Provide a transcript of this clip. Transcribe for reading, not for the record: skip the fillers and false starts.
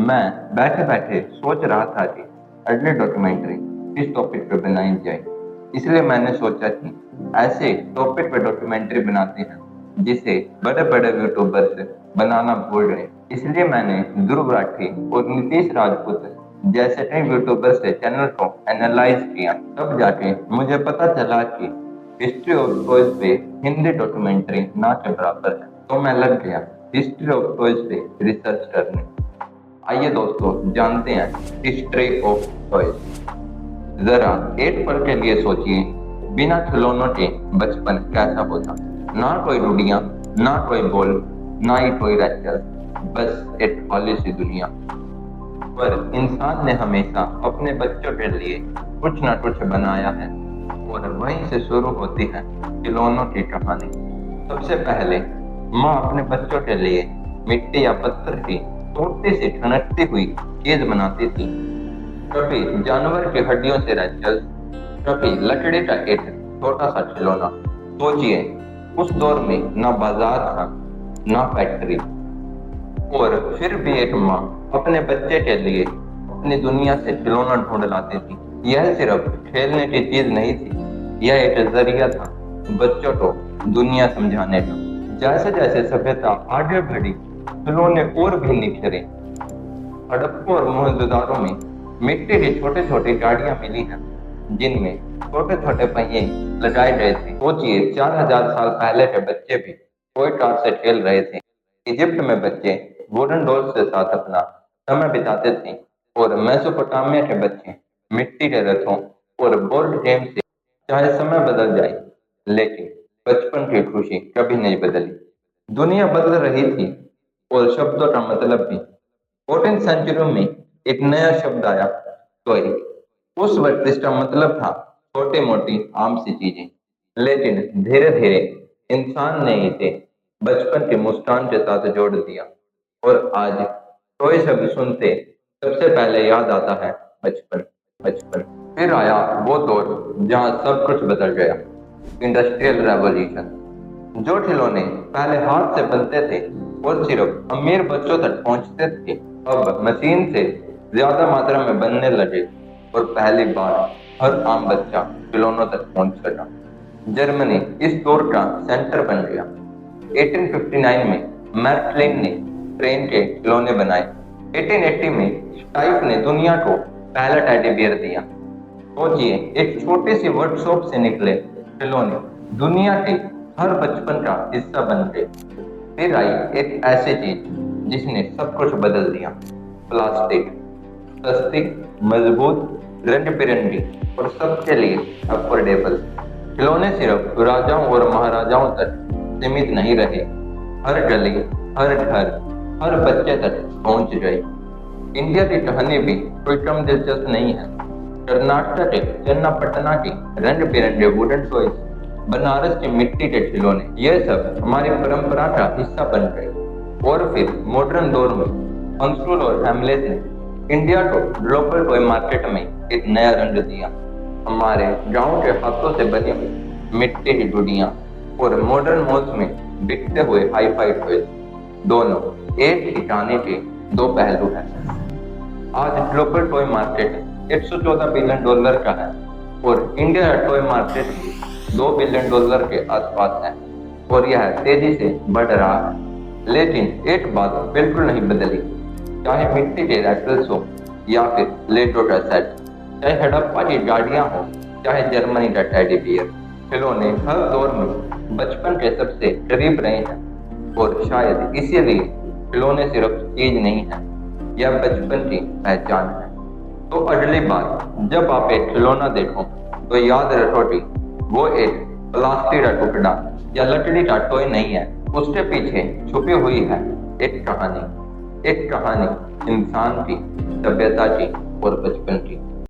मैं बैठे बैठे सोच रहा था कि अगली डॉक्यूमेंट्री किस टॉपिक पे बनाई जाए। इसलिए मैंने सोचा कि ऐसे टॉपिक पे डॉक्यूमेंट्री बनाते हैं जिसे बड़े बड़े यूट्यूबर्स बनाना भूल गए। इसलिए मैंने ध्रुव राठी और नीतीश राजपूत जैसे कई यूट्यूबर से चैनल को एनालाइज किया। तब जाके मुझे पता चला कि हिस्ट्री ऑफ टॉयज पे हिंदी डॉक्यूमेंट्री ना के बराबर है। तो मैं लग गया हिस्ट्री ऑफ टॉयज पे रिसर्च करने। आइए दोस्तों जानते हैं हिस्ट्री ऑफ टॉयज। जरा एक पल के लिए सोचिए, बिना खिलौनों के बचपन कैसा होता। ना कोई गुड़िया, ना कोई बॉल, ना ही कोई रैचल, बस एक खाली सी दुनिया। पर इंसान ने हमेशा अपने बच्चों के लिए कुछ ना कुछ बनाया है और वहीं से शुरू होती है खिलौनों की कहानी। सबसे पहले माँ अपने बच्चों के लिए मिट्टी या पत्थर की छोटी सी ठनकती हुई चीज बनाती थी। कभी जानवर की हड्डियों से रैचल, कभी लकड़ी का एक छोटा सा खिलौना। सोचिए, उस दौर में ना बाजार था, ना फैक्ट्री, और फिर भी एक माँ अपने बच्चे के लिए अपनी दुनिया से खिलौना ढूंढ लाती थी। यह सिर्फ खेलने की चीज नहीं थी, यह एक जरिया था बच्चों को दुनिया समझाने का। जैसे जैसे सभ्यता आगे बढ़ी, खिलौने और भी निखरे। हड़प्पा और मोहनजोदाड़ो में मिट्टी की छोटे छोटे गाड़ियां मिली हैं जिनमें छोटे छोटे पहिए लगाए गए थे। सोचिए, 4000 साल पहले के बच्चे भी टॉय कार से खेल रहे थे। इजिप्ट में बच्चे वुडन डॉल्स के साथ अपना समय बिताते थे और मेसोपोटामिया के बच्चे मिट्टी के रथों और बोर्ड गेम से। चाहे समय बदल जाए, लेकिन बचपन की खुशी कभी नहीं बदली। दुनिया बदल रही थी और शब्दों का मतलब भी। 14th सेंचुरी में एक नया शब्द आया, टॉय। उस वक्त इसका मतलब था छोटी मोटी आम सी चीजें, लेकिन धीरे धीरे इंसान ने इसे बचपन की मुस्कान के साथ जोड़ दिया और आज टॉय शब्द सुनते सबसे पहले याद आता है बचपन। बचपन। फिर आया वो दौर जहाँ सब कुछ बदल गया, इंडस्ट्रियल रेवोल्यूशन। जो खिलौने पहले हाथ से बनते थे और सिर्फ अमीर बच्चों तक पहुंचते थे, अब मशीन से ज्यादा मात्रा में बनने लगे और पहली बार हर आम बच्चा खिलौनों तक पहुंच सका। जर्मनी इस दौर का सेंटर बन गया। 1859 में मैर्कलिन ने ट्रेन के खिलौने बनाए। 1880 में स्टाइफ ने दुनिया को पहला टेडी बियर दिया। सोचिए, एक छोटी सी वर्कशॉप से निकले खिलौने दुनिया के हर बचपन का हिस्सा बन गए। फिर आई एक ऐसी चीज जिसने सब कुछ बदल दिया, प्लास्टिक। सस्ती, मजबूत, रंग बिरंगी और सबके लिए अफोर्डेबल। खिलौने सिर्फ राजाओं और महाराजाओं तक सीमित नहीं रहे, हर गली, हर घर, हर बच्चे तक पहुंच गए। इंडिया की कहानी भी कोई कम दिलचस्प नहीं है। कर्नाटक के चन्नापटना की रंग बिरंगे वुडन टॉयज, बनारस के मिट्टी के खिलौने, यह सब हमारी परंपरा का हिस्सा बन गए। और फिर मॉडर्न दौर में अंशुल और हेमलेट ने इंडिया को ग्लोबल टॉय मार्केट में एक नया रंग दिया। हमारे गांव के हाथों से बनी हुई मिट्टी की गुड़ियां और मॉडर्न मॉल्स में बिकते हुए हाई फाई टॉयज, दोनों एक ही कहानी के दो पहलू हैं। आज global toy market 114 billion dollar का है और इंडिया टॉय मार्केट भी 2 बिलियन डॉलर के आसपास है और यह तेजी से बढ़ रहा है। लेकिन एक बात बिल्कुल नहीं बदली, चाहे मिट्टी के रैटल्स हो या फिर लेगो का सेट, चाहे हड़प्पा की गाड़ियां हो, चाहे जर्मनी का टेडी बियर, खिलौने हर दौर में बचपन के सबसे करीब रहे हैं। और शायद इसीलिए खिलौने सिर्फ चीज नहीं है, यह बचपन की पहचान है। तो अगली बार जब आप एक खिलौना देखो तो याद रखो कि वो एक प्लास्टिक का टुकड़ा या लकड़ी का टॉय नहीं है, उसके पीछे छुपी हुई है एक कहानी। एक कहानी इंसान की, सभ्यता की और बचपन की।